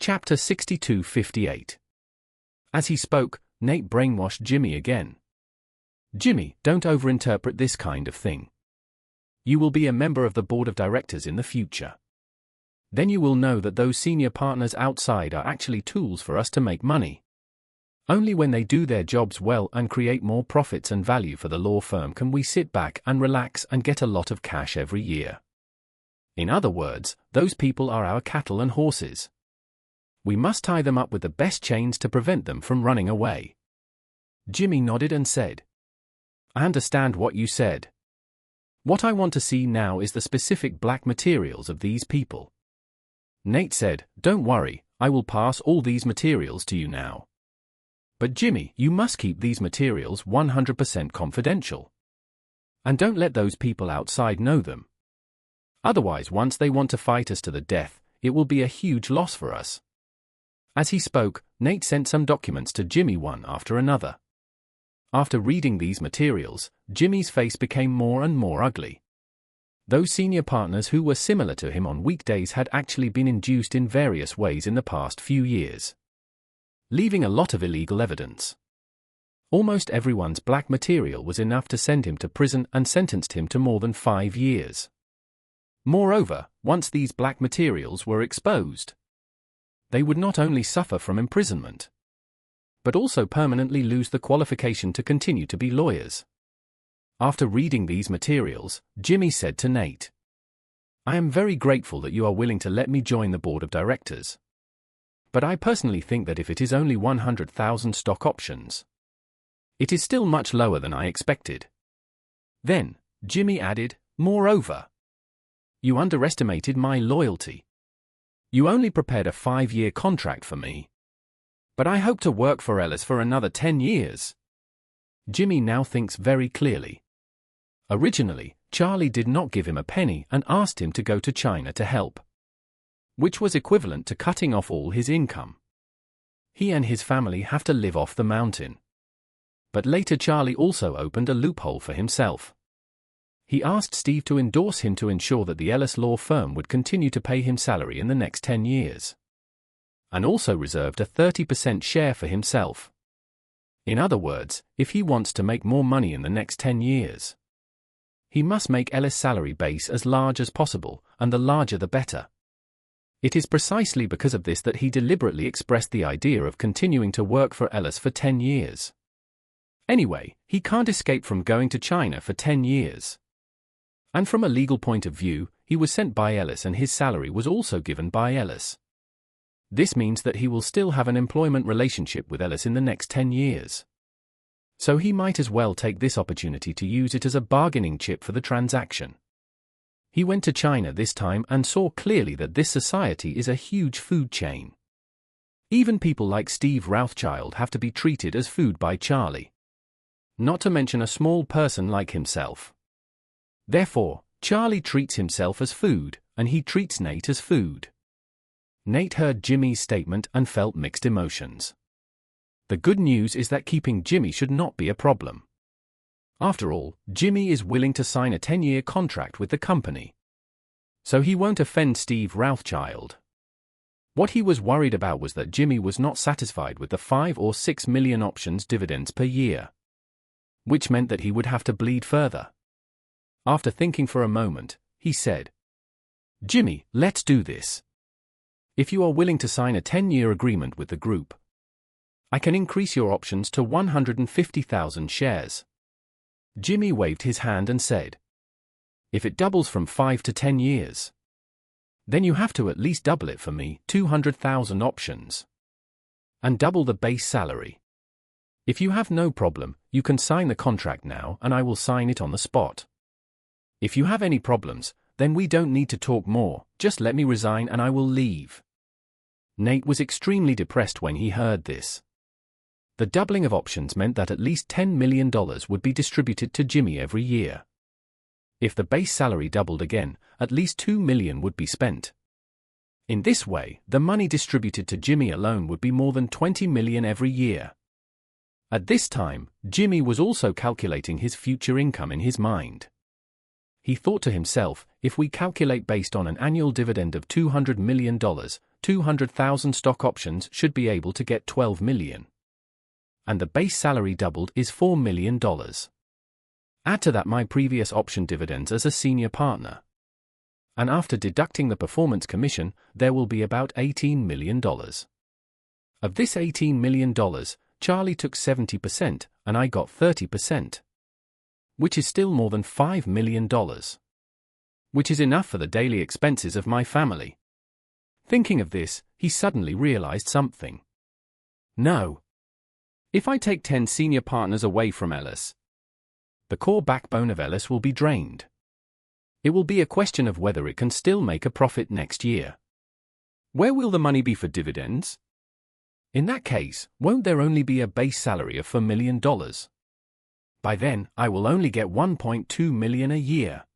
Chapter 62:58. As he spoke, Nate brainwashed Jimmy again. Jimmy, don't overinterpret this kind of thing. You will be a member of the board of directors in the future. Then you will know that those senior partners outside are actually tools for us to make money. Only when they do their jobs well and create more profits and value for the law firm can we sit back and relax and get a lot of cash every year. In other words, those people are our cattle and horses. We must tie them up with the best chains to prevent them from running away. Jimmy nodded and said, I understand what you said. What I want to see now is the specific black materials of these people. Nate said, don't worry, I will pass all these materials to you now. But Jimmy, you must keep these materials 100% confidential. And don't let those people outside know them. Otherwise, once they want to fight us to the death, it will be a huge loss for us. As he spoke, Nate sent some documents to Jimmy one after another. After reading these materials, Jimmy's face became more and more ugly. Those senior partners who were similar to him on weekdays had actually been induced in various ways in the past few years, leaving a lot of illegal evidence. Almost everyone's black material was enough to send him to prison and sentenced him to more than 5 years. Moreover, once these black materials were exposed, they would not only suffer from imprisonment, but also permanently lose the qualification to continue to be lawyers. After reading these materials, Jimmy said to Nate, I am very grateful that you are willing to let me join the board of directors. But I personally think that if it is only 100,000 stock options, it is still much lower than I expected. Then, Jimmy added, moreover, you underestimated my loyalty. You only prepared a 5-year contract for me. But I hope to work for Ellis for another 10 years. Jimmy now thinks very clearly. Originally, Charlie did not give him a penny and asked him to go to China to help, which was equivalent to cutting off all his income. He and his family have to live off the mountain. But later Charlie also opened a loophole for himself. He asked Steve to endorse him to ensure that the Ellis law firm would continue to pay him salary in the next 10 years. And also reserved a 30% share for himself. In other words, if he wants to make more money in the next 10 years, he must make Ellis' salary base as large as possible, and the larger the better. It is precisely because of this that he deliberately expressed the idea of continuing to work for Ellis for 10 years. Anyway, he can't escape from going to China for 10 years. And from a legal point of view, he was sent by Ellis and his salary was also given by Ellis. This means that he will still have an employment relationship with Ellis in the next 10 years. So he might as well take this opportunity to use it as a bargaining chip for the transaction. He went to China this time and saw clearly that this society is a huge food chain. Even people like Steve Rothschild have to be treated as food by Charlie. Not to mention a small person like himself. Therefore, Charlie treats himself as food, and he treats Nate as food. Nate heard Jimmy's statement and felt mixed emotions. The good news is that keeping Jimmy should not be a problem. After all, Jimmy is willing to sign a 10-year contract with the company. So he won't offend Steve Rothschild. What he was worried about was that Jimmy was not satisfied with the 5 or 6 million options dividends per year, which meant that he would have to bleed further. After thinking for a moment, he said, Jimmy, let's do this. If you are willing to sign a 10-year agreement with the group, I can increase your options to 150,000 shares. Jimmy waved his hand and said, if it doubles from 5 to 10 years, then you have to at least double it for me, 200,000 options. And double the base salary. If you have no problem, you can sign the contract now and I will sign it on the spot. If you have any problems, then we don't need to talk more, just let me resign and I will leave. Nate was extremely depressed when he heard this. The doubling of options meant that at least $10 million would be distributed to Jimmy every year. If the base salary doubled again, at least $2 million would be spent. In this way, the money distributed to Jimmy alone would be more than $20 million every year. At this time, Jimmy was also calculating his future income in his mind. He thought to himself, if we calculate based on an annual dividend of $200 million, 200,000 stock options should be able to get $12 million. And the base salary doubled is $4 million. Add to that my previous option dividends as a senior partner. And after deducting the performance commission, there will be about $18 million. Of this $18 million, Charlie took 70% and I got 30%. Which is still more than $5 million. Which is enough for the daily expenses of my family. Thinking of this, he suddenly realized something. No. If I take 10 senior partners away from Ellis, the core backbone of Ellis will be drained. It will be a question of whether it can still make a profit next year. Where will the money be for dividends? In that case, won't there only be a base salary of $4 million? By then, I will only get $1.2 million a year.